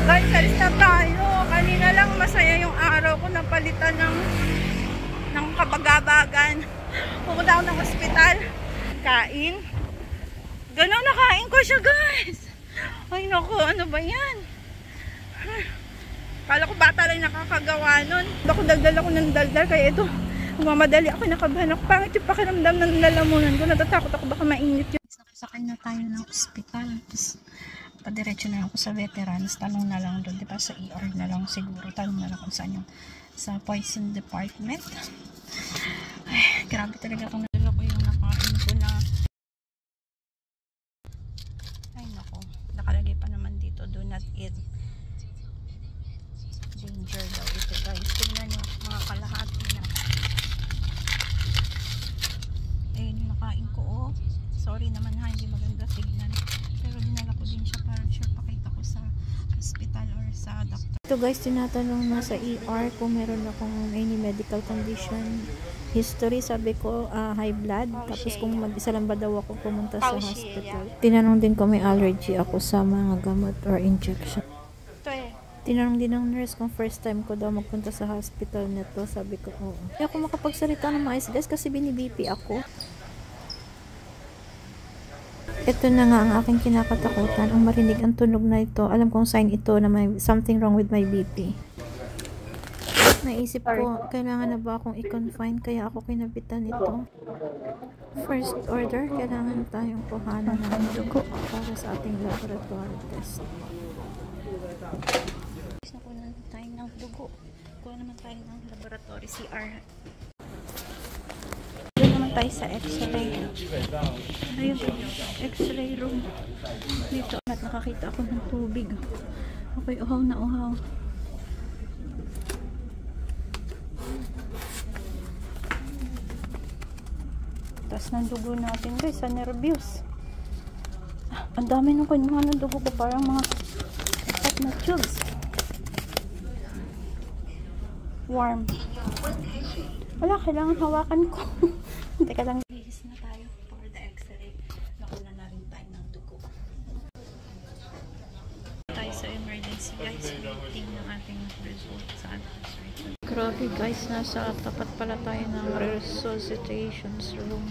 Guys, alis na tayo. Kanina lang masaya yung araw ko. Napalitan ng kabagabagan. Pumunta ako ng ospital. Kain. Ganun, nakain ko siya, guys. Ay, naku, ano ba yan? Kala ko bata lang nakakagawa nun. Ako daldal ako ng daldal. Kaya ito, mamadali ako, nakabahan ako. Pangit yung pakiramdam ng lalamunan ko. Natatakot ako baka mainit yun. Nakasakay na tayo ng ospital. Tapos, padiretso na ako sa veterans. Tanong na lang doon. Diba sa ER na lang siguro. Tanong na lang kung saan yung sa poison department. Ay, grabe talaga kung nadala ko yung nakain ko na. Ay, naku. Nakalagay pa naman dito. Do not eat. Danger daw ito, guys. Tingnan nyo mga kalahati na. Ayun yung nakain ko, oh. Sorry naman ha, hindi maganda tignan. Pero dinala ko din siya para sure pakita ko sa hospital or sa doctor. Ito guys, tinatanong na sa ER kung meron akong any medical condition. History, sabi ko high blood. Tapos kung mag-isa lang ba daw ako pumunta sa hospital. Tinanong din ko may allergy ako sa mga gamot or injection. Tinanong din ng nurse kung first time ko daw magpunta sa hospital nito. Sabi ko, oo. Hindi ako makapagsalita ng maayos guys kasi bini-BP ako. Ito na nga ang aking kinakatakutan. Ang marinig ang tunog na ito. Alam kong sign ito na may something wrong with my BP. Naisip ko, kailangan na ba akong i-confine? Kaya ako kinabitan ito. First order, kailangan tayong kuhanan ng dugo para sa ating laboratory test. Nakunan tayo ng dugo. Kuha naman tayo ng laboratory CR. Doon naman tayo sa x-ray. Ayun, x-ray room. Dito at nakakita ako ng tubig. Okay, uhaw na uhaw. Taas ng dugo natin guys, sa nervous. Ang dami nung kanya ng dugo ko, parang mga apat na tubes. Warm. Wala, kailangan hawakan ko. Teka lang. Bihis na tayo for the x-ray. Nakuna na rin tayo ng dugo. Tayo sa emergency guys. Waiting ng ating result sa ultrasound. Grabe guys, nasa tapat pala tayo ng resuscitation room.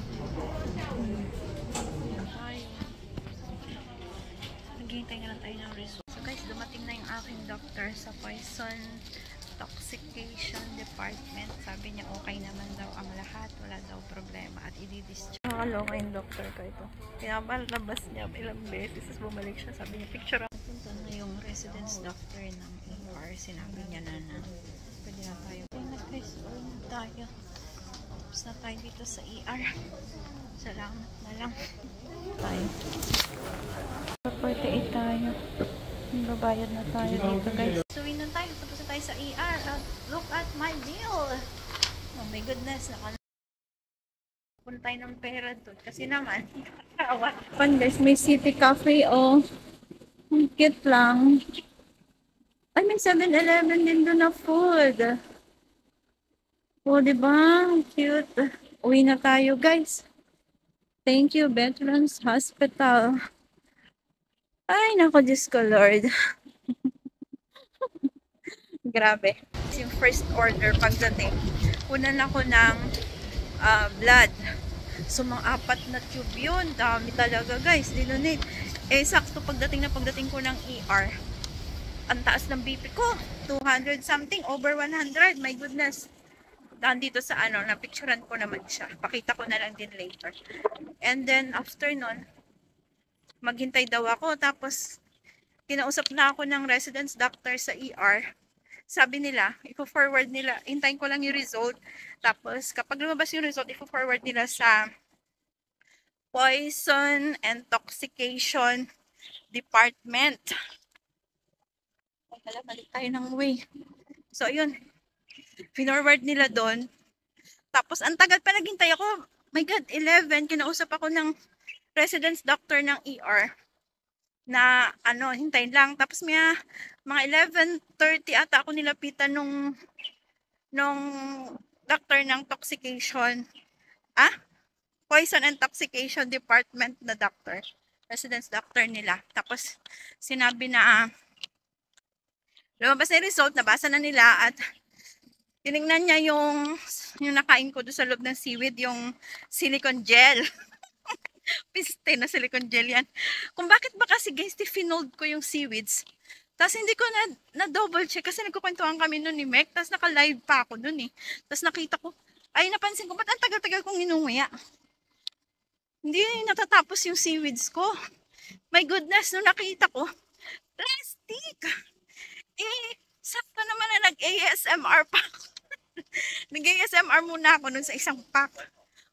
Naghihintay na lang tayo ng result. So guys, dumating na yung aking doctor sa poison toxication department. Sabi niya okay naman daw ang lahat, wala daw problema at i-discharge. Nakaloka yung doctor ko ito. Kaya labas niya ilang beses, bumalik siya, sabi niya picture ako. Punta na yung residence doctor ng ER, sinabi niya na pwede na tayo. Ingat guys, uwi na tayo. Tapos na tayo dito sa ER. Salamat na lang. Tayo. 48 tayo. Babayad na tayo dito guys. So uwi na tayo. Punta tayo sa ER. Look at my bill. Oh my goodness. Punta tayo ng pera doon. Kasi naman, kawa. Pan guys, may City Cafe. Oh, ang cute lang. I mean, 7-Eleven din doon na food. Oh, diba? Cute. Uwi na tayo guys. Thank you, Veterans Hospital. Ay, nako, Diyos ko, Lord. Grabe. Yung first order pagdating, kunan ako ng blood. So, mga 4 na tube yun. Dami talaga, guys. Dinonate. Eh, sakto pagdating ko ng ER. Ang taas ng BP ko. 200 something. Over 100. My goodness. Dito sa napicturean ko naman siya. Pakita ko na lang din later. And then, after nun, maghintay daw ako. Tapos, kinausap na ako ng residence doctor sa ER. Sabi nila, i-forward nila, hintayin ko lang yung result. Tapos, kapag lumabas yung result, i-forward nila sa Poison and Toxication Department. Ay, balik tayo ng way. So, yun. Forward nila doon. Tapos, ang tagal pa naghintay ako. My God, 11. Kinausap ako ng residence doctor ng ER. Na hintayin lang. Tapos mga 11:30 ata ako nilapitan nung doctor ng toxication. Poison and Toxication Department na doctor. Residence doctor nila. Tapos sinabi na Lumabas na yung result, nabasa na nila at tinignan niya yung nakain ko doon sa loob ng seaweed, yung silicone gel. Piste na silicone gel yan. Kung bakit ba kasi guys, finold ko yung seaweeds. Tapos hindi ko na double check kasi nagkukwentuhan kami noon ni Mek. Tapos naka-live pa ako noon eh. Tapos nakita ko, ay napansin ko, ba't ang tagal-tagal kong inunguya? Hindi natatapos yung seaweeds ko. My goodness, nung nakita ko, plastic! Eh, sakto naman na nag-ASMR pa ako. Nag-ASMR muna ako nun sa isang pack.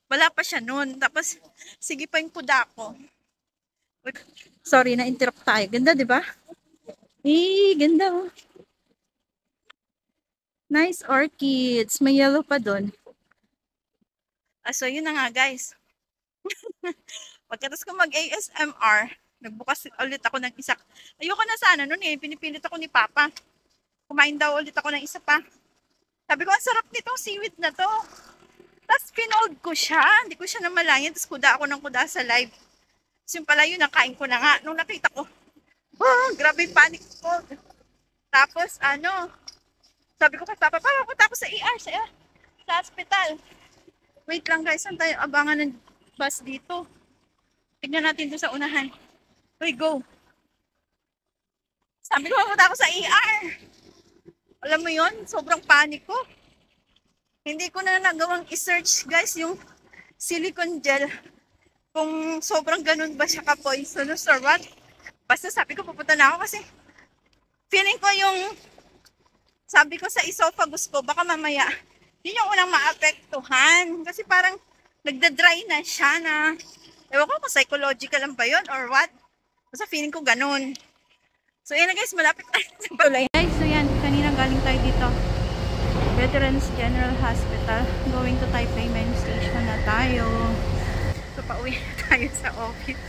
Wala pa siya nun. Tapos, sige pa yung kuda ko. Sorry, na-interrupt tayo. Ganda, di ba? Eh, ganda oh. Nice orchids. May yellow pa dun. So, yun na nga, guys. Pagkatapos ko mag-ASMR, nagbukas ulit ako ng isa. Ayoko na sana nun eh. Pinipilit ako ni Papa. Kumain daw ulit ako ng isa pa. Sabi ko, ang sarap nitong seaweed na to. Tapos pinold ko siya. Hindi ko siya namalayan. Tapos kuda ako ng kuda sa live. Tapos yung pala yun, nakain ko na nga. Nung nakita ko, grabe panic ko. Tapos sabi ko kay Papa, punta ako sa ER, sa hospital. Wait lang guys, saan tayo abangan ng bus dito? Tignan natin doon sa unahan. Uy, go. Sabi ko, punta ako sa ER. Alam mo yon, sobrang panic ko. Hindi ko na nagawang i-search guys yung silicone gel. Kung sobrang ganun ba siya ka-poisonous or what. Basta sabi ko, pupunta na ako kasi feeling ko yung sabi ko sa esophagus ko, baka mamaya yun yung unang maapektuhan. Kasi parang nagda-dry na siya na, ewan ko kung psychological lang ba yun or what. Basta feeling ko ganun. So yun na guys, malapit tayo sa balay. Guys, so yan, kanina galing tayo dito. Veterans General Hospital. Going to Taipei Main Station na tayo. So pauwi na tayo sa office.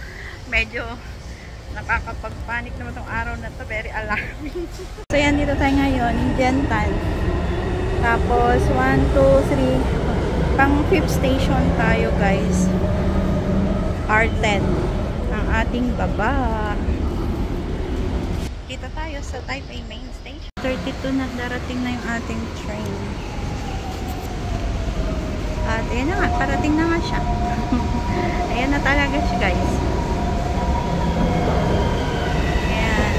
Medyo nakakapagpanik naman tong araw na to. Very alarming. So yan, dito tayo ngayon. In Gentan. Tapos 1, 2, 3. Pang 5th station tayo guys. R10. Ang ating baba. Kita tayo sa Taipei Main Station. 32 na darating na yung ating train. At ayan na nga, parating na nga siya. Ayan na talaga siya guys. Ayan.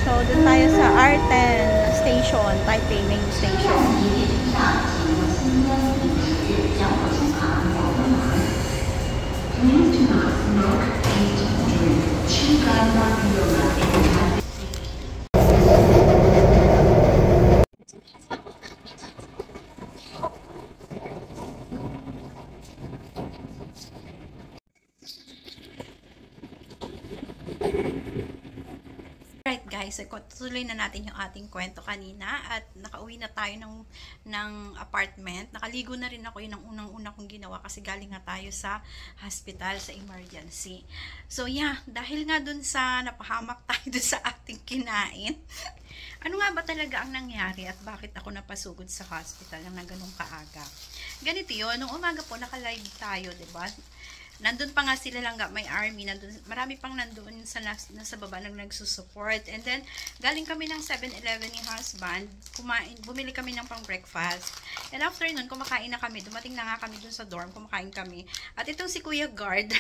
So, doon tayo sa R10 station, Taipei Main Station. Right guys, tutuloy na natin yung ating kwento kanina at nakauwi na tayo ng apartment. Nakaligo na rin ako, yun ang unang-una kong ginawa kasi galing nga tayo sa hospital, sa emergency. So yeah, dahil nga dun sa napahamak tayo dun sa ating kinain, ano nga ba talaga ang nangyari at bakit ako napasugod sa hospital na ganun kaaga? Ganito yun, nung umaga po naka-live tayo, diba? Nandun pa nga sila lang may army, nandun, marami pang nandun nasa baba nang nagsusupport. And then, galing kami ng 7-Eleven ni husband, bumili kami ng pang breakfast. And after nun, kumakain na kami, dumating na nga kami dun sa dorm, kumakain kami. At itong si Kuya Guard,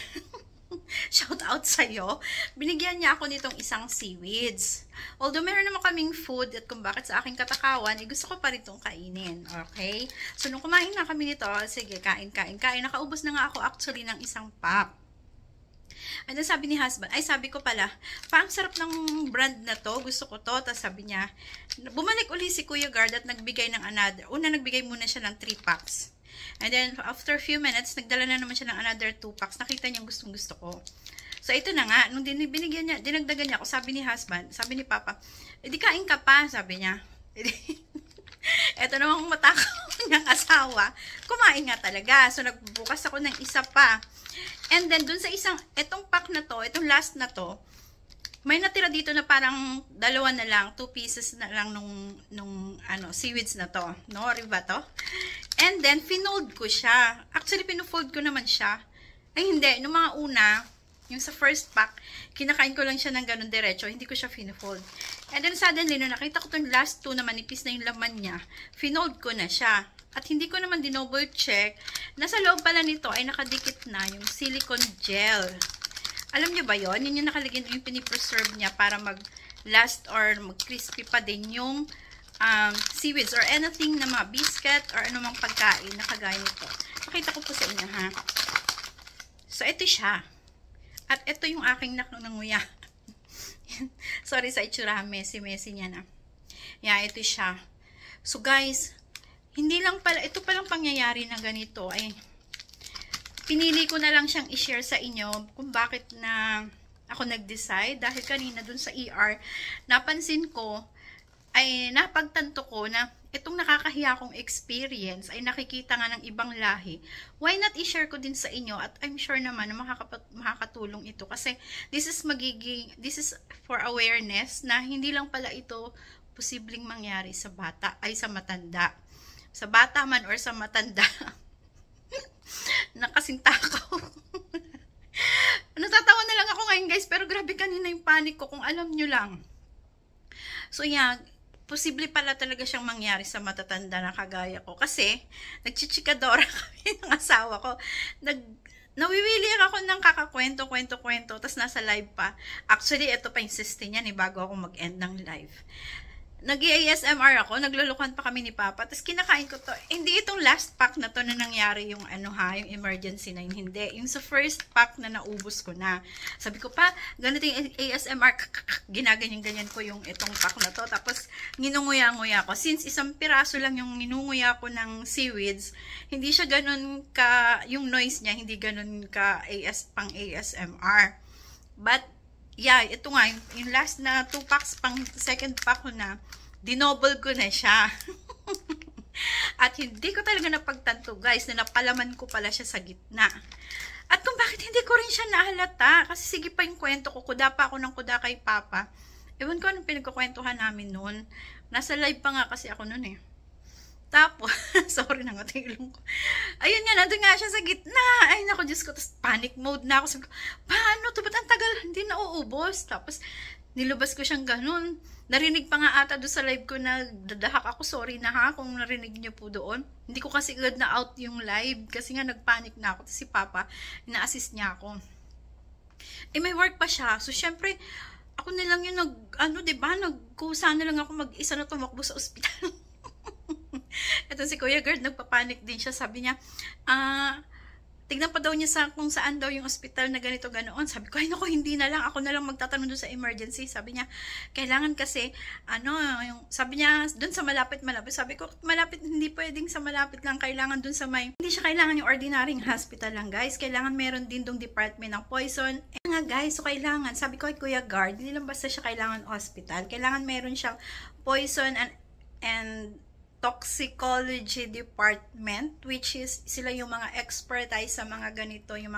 shout out sa'yo, binigyan niya ako nitong isang seaweeds. Although meron naman kaming food at kung bakit sa aking katakawan, gusto ko pa rin itong kainin. Okay? So, nung kumain na kami nito, sige, kain. Nakaubos na nga ako actually ng isang pack. And then sabi ni husband, sabi ko pala, ang sarap ng brand na to, gusto ko to. Tapos sabi niya, bumalik uli si Kuya Guard at nagbigay ng another. Nagbigay muna siya ng 3 packs. And then, after a few minutes, nagdala na naman siya ng another 2 packs. Nakita niya gustong-gusto ko. So, ito na nga. Nung binigyan niya, dinagdagan niya ako, sabi ni husband, sabi ni Papa, di kain ka pa, sabi niya. Ito namang matakaw niyang asawa, kumain nga talaga. So, nagbukas ako ng isa pa. And then, dun sa etong pack na to, itong last na to, may natira dito na parang 2 na lang, 2 pieces na lang nung seaweeds na to. Nori ba to? And then, finold ko siya. Actually, pinofold ko naman siya. Ay, hindi. Nung mga una, yung sa first pack, kinakain ko lang siya ng ganun diretso. Hindi ko siya finold. And then suddenly, nung nakita ko itong last two na manipis na yung laman niya, finold ko na siya. At hindi ko naman dinouble check. Nasa loob pala nito ay nakadikit na yung silicone gel. Alam nyo ba yon? Yun yung nakalagay yung pinipreserve niya para mag-last or mag-crispy pa din yung seaweeds or anything na mga biscuit or anumang pagkain na kagaya nito. Pakita ko po sa inyo, ha? So, ito siya. At ito yung aking nanguya. Sorry sa itsura, messy niya na. Yeah, ito siya. So, guys, hindi lang pala, ito palang pangyayari na ganito ay pinili ko na lang siyang i-share sa inyo kung bakit na ako nag-decide. Dahil kanina dun sa ER, napansin ko, ay napagtanto ko na itong nakakahiya kong experience ay nakikita nga ng ibang lahi. Why not i-share ko din sa inyo? At I'm sure naman na makakatulong ito. Kasi this is for awareness na hindi lang pala ito posibleng mangyari sa bata, ay sa matanda. Sa bata man or sa matanda. Nakasintakaw. Natatawa na lang ako ngayon, guys, pero grabe kanina yung panic ko kung alam nyo lang. So yeah, posible pala talaga siyang mangyari sa matatanda na kagaya ko. Kasi, nagchichikadora kami ng asawa ko. Nawiwili ako ng kakakwento, tapos nasa live pa. Actually, ito pa yung system niya, bago ako mag-end ng live. Nag-ASMR ako, naglulukan pa kami ni Papa, tapos kinakain ko to. Hindi itong last pack na to na nangyari yung yung emergency na yun, hindi. Yung sa first pack na naubos ko na. Sabi ko pa, ganito yung ASMR, ginaganyan-ganyan ko yung itong pack na to. Tapos, nginunguya-nguya ko. Since isang piraso lang yung nginunguya ko ng seaweeds, hindi siya ganun ka, yung noise niya, hindi ganun ka pang ASMR. But, yeah, ito nga, yung last na 2 packs, pang second pack ko na, dinoble ko na siya. At hindi ko talaga napagtanto, guys, na napalaman ko pala siya sa gitna. At kung bakit hindi ko rin siya nahalata, kasi sige pa yung kwento ko, kuda pa ako ng kuda kay Papa. Ewan ko anong pinagkukwentuhan namin noon. Nasa live pa nga kasi ako noon eh. Tapos, sorry na nga, tingin ko. Ayun nga, nandun nga siya sa gitna. Ay, naku, Diyos ko. Tapos, panic mode na ako. Sabi ko, paano to? Ba't ang tagal? Hindi na uubos. Tapos, nilabas ko siyang ganun. Narinig pa nga ata doon sa live ko na dadahak ako. Sorry na ha, kung narinig niyo po doon. Hindi ko kasi agad na out yung live. Kasi nga, nagpanic na ako. Tapos, si Papa, ina-assist niya ako. Eh, may work pa siya. So, syempre, ako na lang yung diba, nagkusa na lang ako mag-isa na tumakbo sa ospital. Ito si Kuya Gerd, nagpapanik din siya. Sabi niya, tignan pa daw niya kung saan daw yung ospital na ganito ganoon. Sabi ko, ay naku, hindi na lang. Ako na lang magtatanong doon sa emergency. Sabi niya, kailangan kasi, sabi niya, doon sa malapit. Sabi ko, malapit, hindi pwedeng sa malapit lang. Kailangan doon sa hindi siya kailangan yung ordinaryong hospital lang, guys. Kailangan meron din dong department ng poison. Nga, guys, so kailangan, sabi ko kay Kuya Gerd, hindi lang basta siya kailangan hospital. Kailangan meron siyang poison and toxicology department, which is sila yung mga expertise sa mga ganito, yung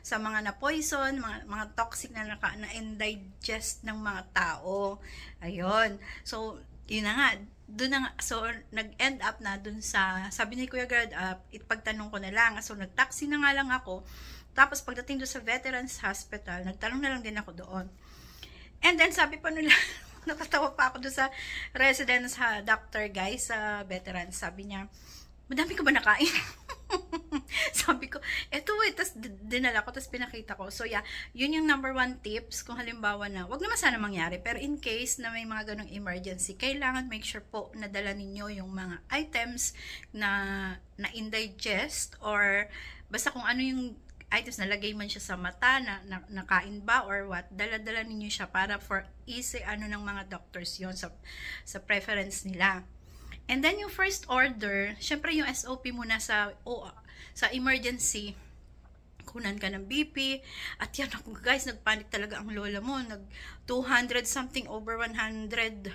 sa mga na poison, mga toxic na na-indigest ng mga tao. Ayun. So, yun na nga. Doon na nga. So, nag-end up na doon sabi ni Kuya Gerd, ipagtanong ko na lang. So, nag-taxi na nga lang ako. Tapos, pagdating doon sa Veterans Hospital, nagtanong na lang din ako doon. And then, sabi pa nila, nakatawa pa ako doon sa residence doctor, guys, sa veterans. Sabi niya, madami ka ba nakain? Sabi ko, eto tapos dinala ko, tapos pinakita ko. So yeah, yun yung number 1 tips. Kung halimbawa na, wag naman sana mangyari, pero in case na may mga ganong emergency, kailangan make sure po na dala ninyo yung mga items na indigest or basta kung ano yung items, nalagay man siya sa mata, nakain ba or what, dala-dala ninyo siya para for easy ng mga doctors yon sa preference nila. And then yung first order, syempre yung SOP muna sa emergency, kunan ka ng BP, at yan ako guys, nagpanic talaga ang lola mo, 200 something over 100,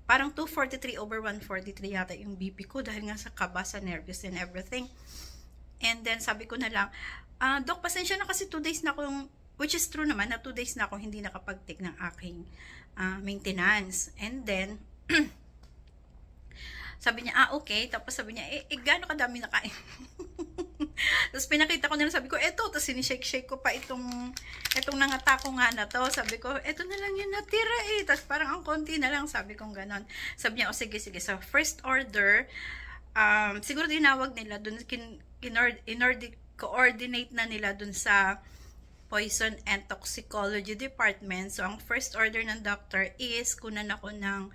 parang 243 over 143 yata yung BP ko dahil nga sa kaba, sa nervous and everything. And then sabi ko na lang, Dok, pasensya na kasi 2 days na akong, which is true naman, na 2 days na ako hindi nakapag-take ng aking maintenance. And then, Sabi niya, okay. Tapos sabi niya, gaano kadami nakain? Tapos pinakita ko nila, sabi ko, eto. Tapos sinishake-shake ko pa itong nangata ko nga na to. Sabi ko, eto na lang yung natira eh. Tapos parang ang konti na lang, sabi ko ganon. Sabi niya, sige. So, first order, siguro dinawag nila dun, coordinate na nila dun sa Poison and Toxicology Department. So, ang first order ng doctor is kunan ako ng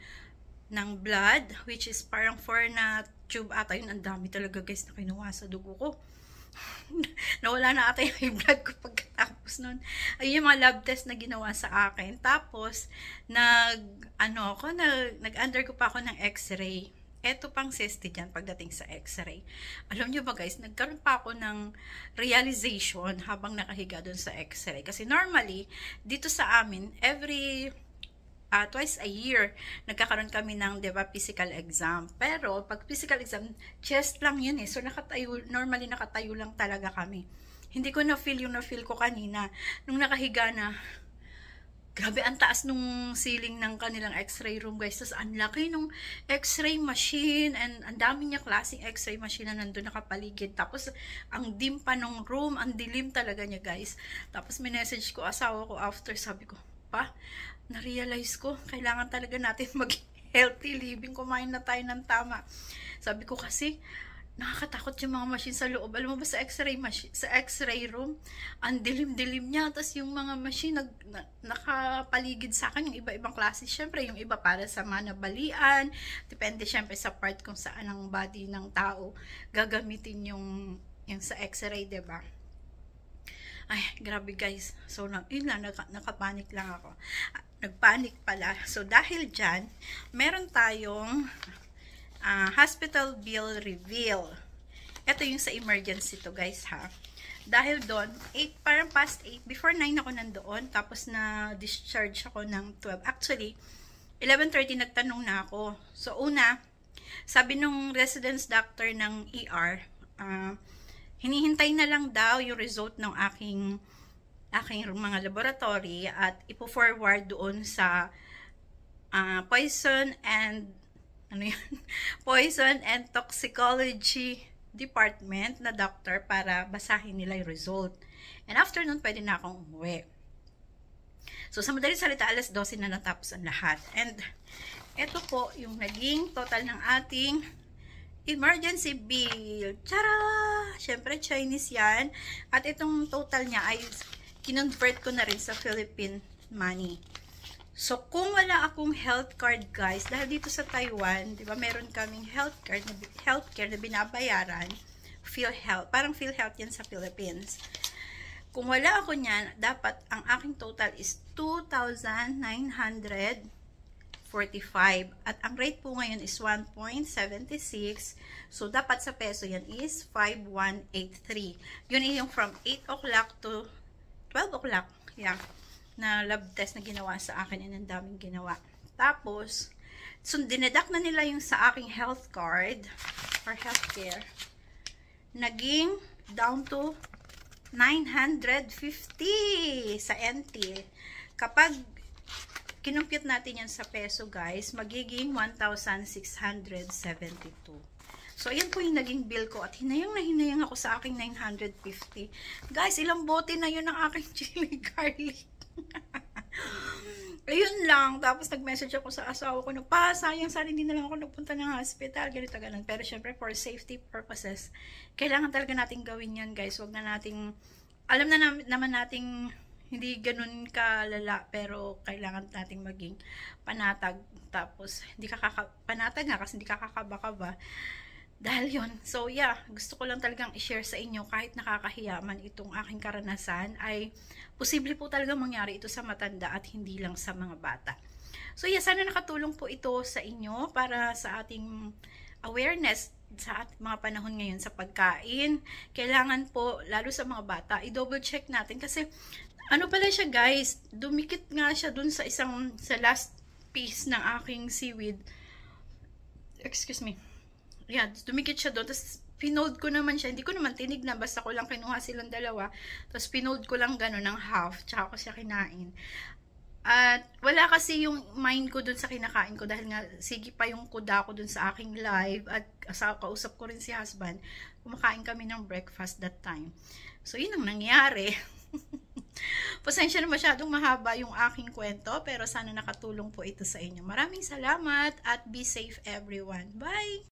blood, which is parang 4 na tube ata yun. Ang dami talaga guys na kinuha sa dugo ko. Nawala na ata yung blood ko pagkatapos nun. Ayun yung mga lab test na ginawa sa akin. Tapos, nag-under ko pa ako ng x-ray. Eto pang safety dyan pagdating sa x-ray. Alam nyo ba guys, nagkaroon pa ako ng realization habang nakahiga dun sa x-ray. Kasi normally, dito sa amin, twice a year, nagkakaroon kami ng, diba, physical exam. Pero, pag physical exam, chest lang yun eh. So, normally nakatayo lang talaga kami. Hindi ko na-feel yung na-feel ko kanina. Nung nakahiga na, grabe, ang taas nung ceiling ng kanilang x-ray room, guys. Tapos, ang laki nung x-ray machine, and ang dami niya klaseng x-ray machine na nandun nakapaligid. Tapos, ang dim pa nung room, ang dilim talaga niya, guys. Tapos, minessage ko asawa ko after, sabi ko, na-realize ko, kailangan talaga natin mag-healthy living, kumain na tayo ng tama. Sabi ko kasi, nakakatakot yung mga machine sa loob. Alam mo ba sa x-ray room, ang dilim-dilim niya, tapos yung mga machine nakapaligid sa akin, yung iba-ibang klase. Syempre, yung iba para sa manabalian, depende syempre sa part kung saan ang body ng tao gagamitin yung sa x-ray, diba? Ay, grabe guys. So, yun lang, nakapanik lang ako. Nagpanik pala. So, dahil dyan, meron tayong hospital bill reveal. Ito yung sa emergency to guys ha. Dahil doon, parang past 8, before 9 ako nandoon, tapos na-discharge ako ng 12. Actually, 11:30 nagtanong na ako. So, una, sabi nung residence doctor ng ER, hinihintay na lang daw yung result ng aking mga laboratory at ipo-forward doon sa Poison and Toxicology Department na doctor para basahin nila yung result. And after nun, pwede na akong umuwi. So, sa madaling salita, alas 12 na natapos ang lahat. And ito po yung naging total ng ating emergency bill. Tara! Siyempre, Chinese yan. At itong total niya ay kinonvert ko na rin sa Philippine money. So, kung wala akong health card, guys, dahil dito sa Taiwan, di ba, meron kaming healthcare na binabayaran, PhilHealth. Parang PhilHealth yan sa Philippines. Kung wala ako niyan, dapat ang aking total is 2,945. At ang rate po ngayon is 1.76. So, dapat sa peso yan is 5,183. Yun yung from 8 o'clock to 12 o'clock. Yeah. Na lab test na ginawa sa akin. And ang daming ginawa. Tapos, so, dinedak na nila yung sa aking health card or healthcare. Naging down to 950 sa NT. Kapag kinumpute natin yan sa peso, guys, magiging 1,672. So, ayan po yung naging bill ko. At hinayang ako sa aking 950. Guys, ilang bote na yun ang aking chili garlic. Ayun lang. Tapos, nag-message ako sa asawa ko na, sayang sana hindi na lang ako nagpunta ng hospital. Ganito, ganun. Pero, syempre, for safety purposes, kailangan talaga natin gawin yan, guys. Huwag na nating, alam na naman nating hindi ganun kalala, pero kailangan nating maging panatag. Tapos, hindi panatag nga kasi hindi kakakaba-kaba. Dahil yun. So, yeah, gusto ko lang talagang i-share sa inyo kahit nakakahiyaman itong aking karanasan ay posible po talaga mangyari ito sa matanda at hindi lang sa mga bata. So, yeah, sana nakatulong po ito sa inyo para sa ating awareness sa ating mga panahon ngayon sa pagkain. Kailangan po, lalo sa mga bata, i-double check natin kasi ano pala siya guys, dumikit nga siya dun sa sa last piece ng aking seaweed. Excuse me. Yeah, dumikit siya doon. Tapos, pinold ko naman siya. Hindi ko naman tinignan. Basta ko lang kinuha silang dalawa. Tapos, pinold ko lang gano'n ng half. Tsaka ko siya kinain. At wala kasi yung mind ko dun sa kinakain ko dahil nga sige pa yung kuda ko dun sa aking live at kausap ko rin si husband. Kumakain kami ng breakfast that time. So yun ang nangyari. Pasensya na masyadong mahaba yung aking kwento pero sana nakatulong po ito sa inyo. Maraming salamat at be safe everyone. Bye!